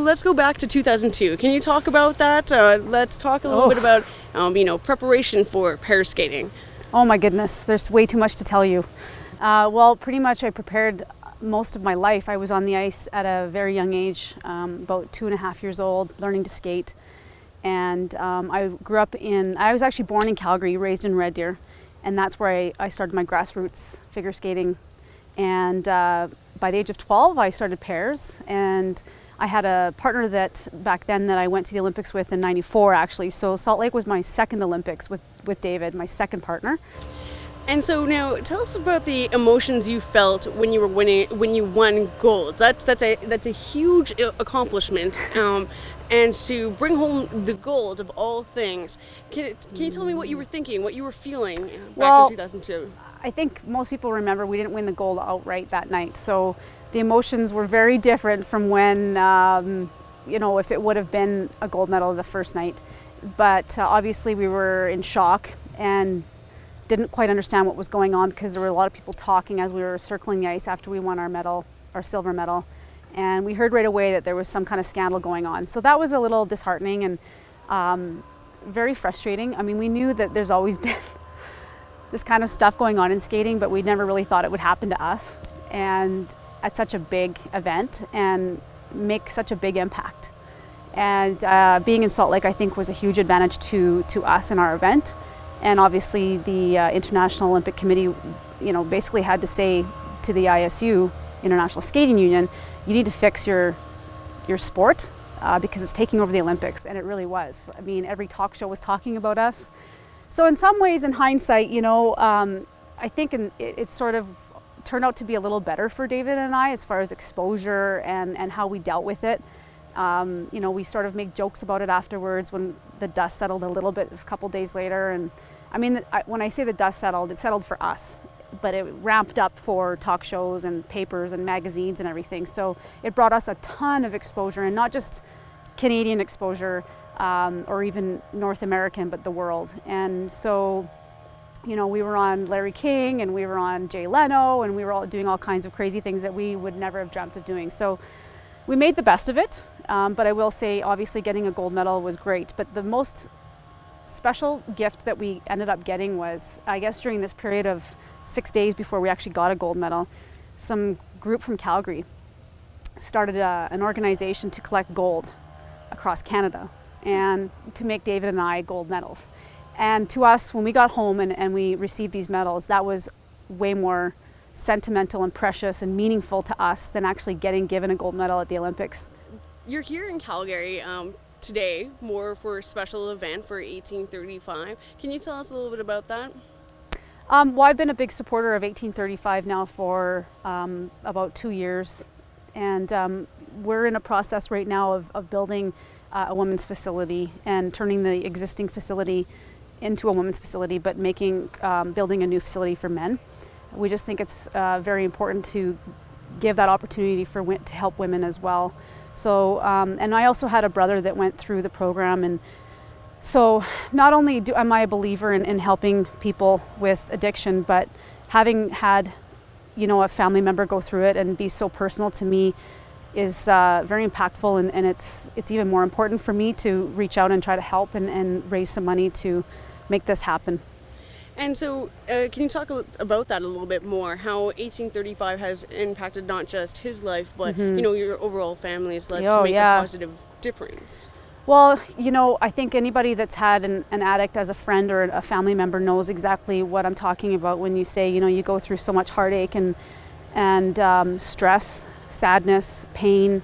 let's go back to 2002. Can you talk about that? Let's talk a little bit about, preparation for pair skating. Oh my goodness, there's way too much to tell you. Well, pretty much I prepared most of my life. I was on the ice at a very young age, about 2.5 years old, learning to skate. And I was actually born in Calgary, raised in Red Deer. And that's where I started my grassroots figure skating. And by the age of 12, I started pairs. And I had a partner that back then that I went to the Olympics with in '94 actually. So Salt Lake was my second Olympics with David, my second partner. And so now, tell us about the emotions you felt when you won gold. That's a huge accomplishment, and to bring home the gold of all things. Can you tell me what you were thinking, what you were feeling back in 2002? I think most people remember we didn't win the gold outright that night, so the emotions were very different from when, if it would have been a gold medal the first night. But obviously we were in shock and didn't quite understand what was going on because there were a lot of people talking as we were circling the ice after we won our silver medal. And we heard right away that there was some kind of scandal going on. So that was a little disheartening and very frustrating. I mean, we knew that there's always been this kind of stuff going on in skating, but we never really thought it would happen to us and at such a big event and make such a big impact. And being in Salt Lake, I think, was a huge advantage to us in our event. And obviously the International Olympic Committee, basically had to say to the ISU, International Skating Union, you need to fix your sport because it's taking over the Olympics, and it really was. I mean, every talk show was talking about us. So in some ways, in hindsight, I think it sort of turned out to be a little better for David and I as far as exposure and how we dealt with it. We sort of make jokes about it afterwards when the dust settled a little bit a couple days later. And I mean, when I say the dust settled, it settled for us, but it ramped up for talk shows and papers and magazines and everything. So it brought us a ton of exposure, and not just Canadian exposure or even North American, but the world. And so, we were on Larry King and we were on Jay Leno, and we were all doing all kinds of crazy things that we would never have dreamt of doing. So we made the best of it, but I will say, obviously, getting a gold medal was great. But the most special gift that we ended up getting was, I guess, during this period of 6 days before we actually got a gold medal, some group from Calgary started an organization to collect gold across Canada and to make David and I gold medals. And to us, when we got home and we received these medals, that was way more sentimental and precious and meaningful to us than actually getting given a gold medal at the Olympics. You're here in Calgary today, more for a special event for 1835. Can you tell us a little bit about that? Well, I've been a big supporter of 1835 now for about 2 years. And we're in a process right now of building a women's facility and turning the existing facility into a women's facility, but building a new facility for men. We just think it's very important to give that opportunity to help women as well. So, and I also had a brother that went through the program, and so not only am I a believer in helping people with addiction, but having had, a family member go through it and be so personal to me is very impactful, and it's even more important for me to reach out and try to help and raise some money to make this happen. And so, can you talk about that a little bit more? How 1835 has impacted not just his life, but your overall family's life to make a positive difference. Well, I think anybody that's had an addict as a friend or a family member knows exactly what I'm talking about when you say, you go through so much heartache and stress, sadness, pain,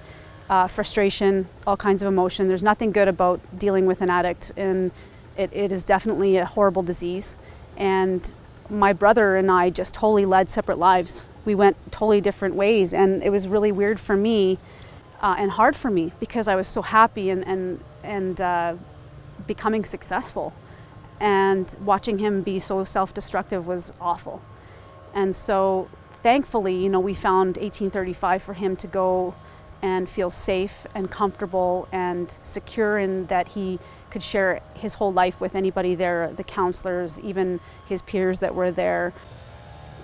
frustration, all kinds of emotion. There's nothing good about dealing with an addict, and it is definitely a horrible disease. And my brother and I just totally led separate lives. We went totally different ways, and it was really weird for me and hard for me because I was so happy and becoming successful. And watching him be so self-destructive was awful. And so thankfully, we found 1835 for him to go and feel safe and comfortable and secure in that he could share his whole life with anybody there, the counselors, even his peers that were there.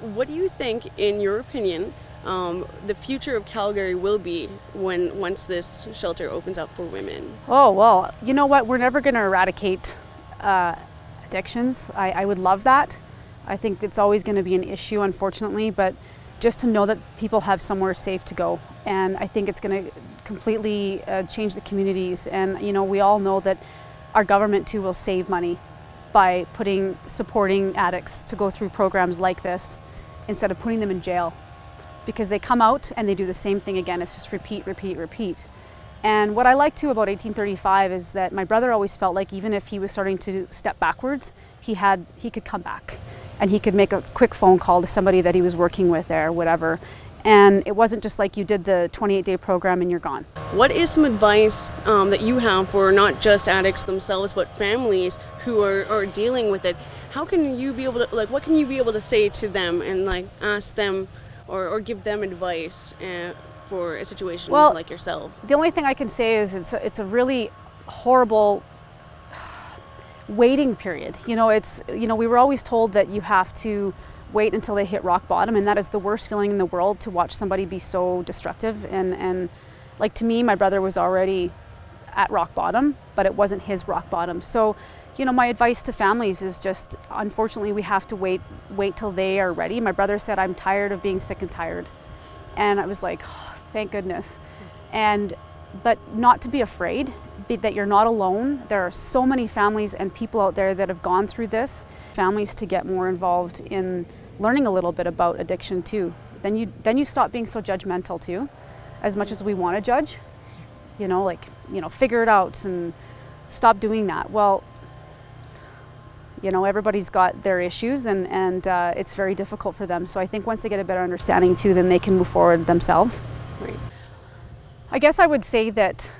What do you think, in your opinion, the future of Calgary will be once this shelter opens up for women? Oh, well, you know what? We're never going to eradicate addictions. I would love that. I think it's always going to be an issue, unfortunately, but just to know that people have somewhere safe to go. And I think it's going to completely change the communities. And, you know, we all know that our government too will save money by supporting addicts to go through programs like this instead of putting them in jail, because they come out and they do the same thing again. It's just repeat, repeat, repeat. And what I like too about 1835 is that my brother always felt like even if he was starting to step backwards, he could come back and he could make a quick phone call to somebody that he was working with there or whatever. And it wasn't just like you did the 28-day program and you're gone. What is some advice that you have for not just addicts themselves, but families who are dealing with it? How can you be able to, like, what can you be able to say to them and like ask them or give them advice for a situation like yourself? The only thing I can say is it's a really horrible waiting period. You know, we were always told that you have to wait until they hit rock bottom, and that is the worst feeling in the world, to watch somebody be so destructive. And like, to me, my brother was already at rock bottom, but it wasn't his rock bottom. So, you know, my advice to families is just, unfortunately, we have to wait till they are ready. My brother said, "I'm tired of being sick and tired." And I was like, oh, thank goodness. But not to be afraid, that you're not alone. There are so many families and people out there that have gone through this. Families to get more involved in learning a little bit about addiction too. Then you stop being so judgmental too, as much as we want to judge. You know, like, you know, figure it out and stop doing that. Well, you know, everybody's got their issues, and it's very difficult for them. So I think once they get a better understanding too, then they can move forward themselves. Right. I guess I would say that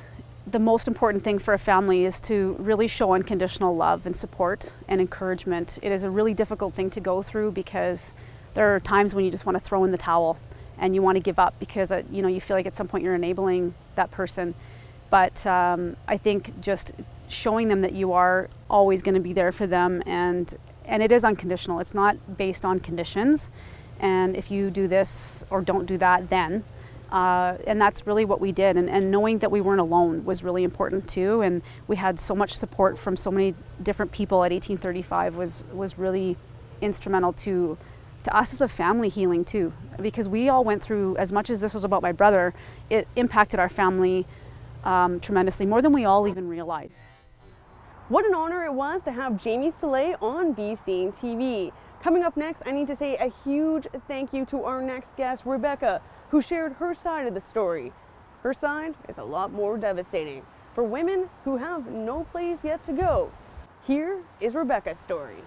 the most important thing for a family is to really show unconditional love and support and encouragement. It is a really difficult thing to go through, because there are times when you just want to throw in the towel and you want to give up because you know, you feel like at some point you're enabling that person. But I think just showing them that you are always going to be there for them, and it is unconditional. It's not based on conditions. And if you do this or don't do that, then. And that's really what we did. And knowing that we weren't alone was really important too. And we had so much support from so many different people at 1835 was really instrumental to us as a family healing too. Because we all went through, as much as this was about my brother, it impacted our family tremendously, more than we all even realized. What an honor it was to have Jamie Salé on Bscene TV. Coming up next, I need to say a huge thank you to our next guest, Rebecca, who shared her side of the story. Her side is a lot more devastating for women who have no place yet to go. Here is Rebecca's story.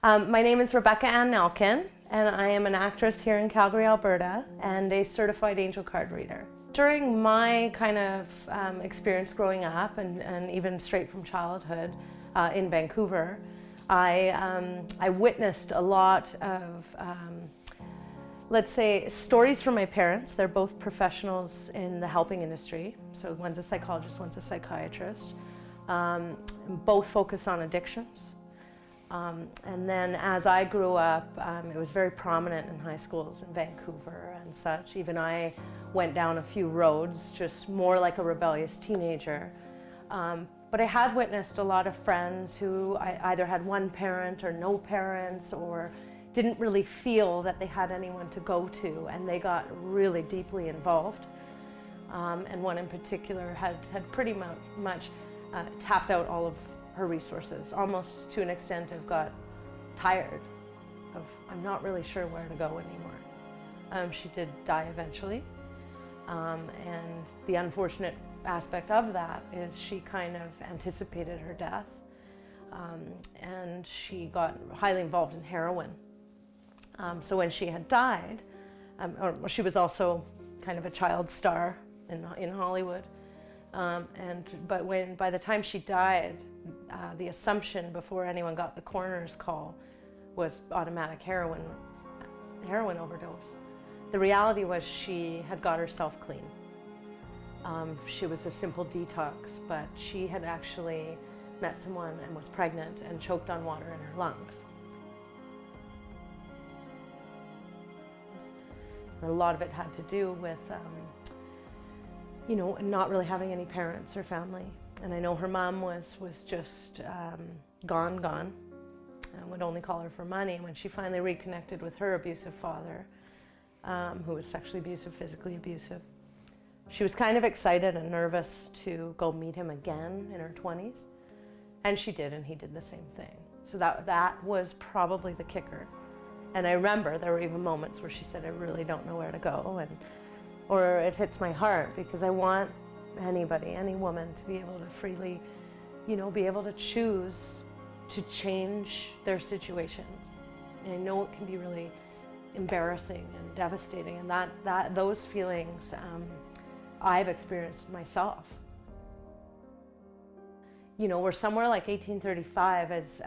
My name is Rebecca Ann Nelkin, and I am an actress here in Calgary, Alberta, and a certified angel card reader. During my kind of experience growing up, and even straight from childhood in Vancouver, I witnessed a lot of let's say, stories from my parents. They're both professionals in the helping industry. So one's a psychologist, one's a psychiatrist. Both focus on addictions. And then as I grew up, it was very prominent in high schools in Vancouver and such. Even I went down a few roads, just more like a rebellious teenager. But I had witnessed a lot of friends who either had one parent or no parents, or didn't really feel that they had anyone to go to, and they got really deeply involved. And one in particular had pretty much tapped out all of her resources, almost to an extent of got tired of, I'm not really sure where to go anymore. She did die eventually, and the unfortunate aspect of that is she kind of anticipated her death, and she got highly involved in heroin. So when she had died, or she was also kind of a child star in Hollywood, but by the time she died, the assumption before anyone got the coroner's call was automatic heroin overdose. The reality was she had got herself clean. She was a simple detox, but she had actually met someone and was pregnant and choked on water in her lungs. A lot of it had to do with, you know, not really having any parents or family. And I know her mom was just gone. I would only call her for money. When she finally reconnected with her abusive father, who was sexually abusive, physically abusive, she was kind of excited and nervous to go meet him again in her 20s. And she did, and he did the same thing. So that was probably the kicker. And I remember there were even moments where she said, I really don't know where to go, or it hits my heart, because I want anybody, any woman, to be able to freely, you know, be able to choose to change their situations. And I know it can be really embarrassing and devastating, and those feelings I've experienced myself. You know, we're somewhere like 1835 as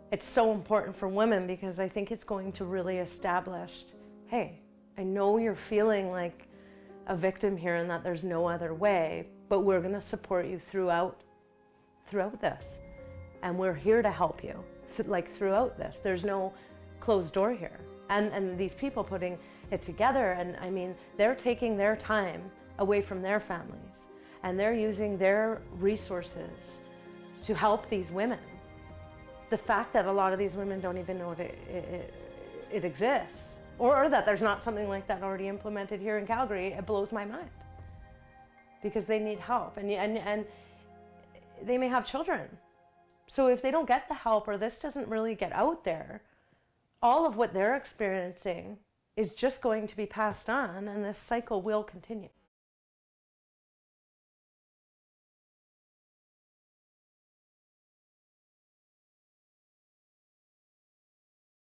it's so important for women, because I think it's going to really establish, hey, I know you're feeling like a victim here and that there's no other way, but we're going to support you throughout this. And we're here to help you, like throughout this. There's no closed door here. And these people putting it together, and I mean, they're taking their time away from their families, and they're using their resources to help these women. The fact that a lot of these women don't even know it exists, or that there's not something like that already implemented here in Calgary, it blows my mind. Because they need help, and they may have children. So if they don't get the help, or this doesn't really get out there, all of what they're experiencing is just going to be passed on, and this cycle will continue.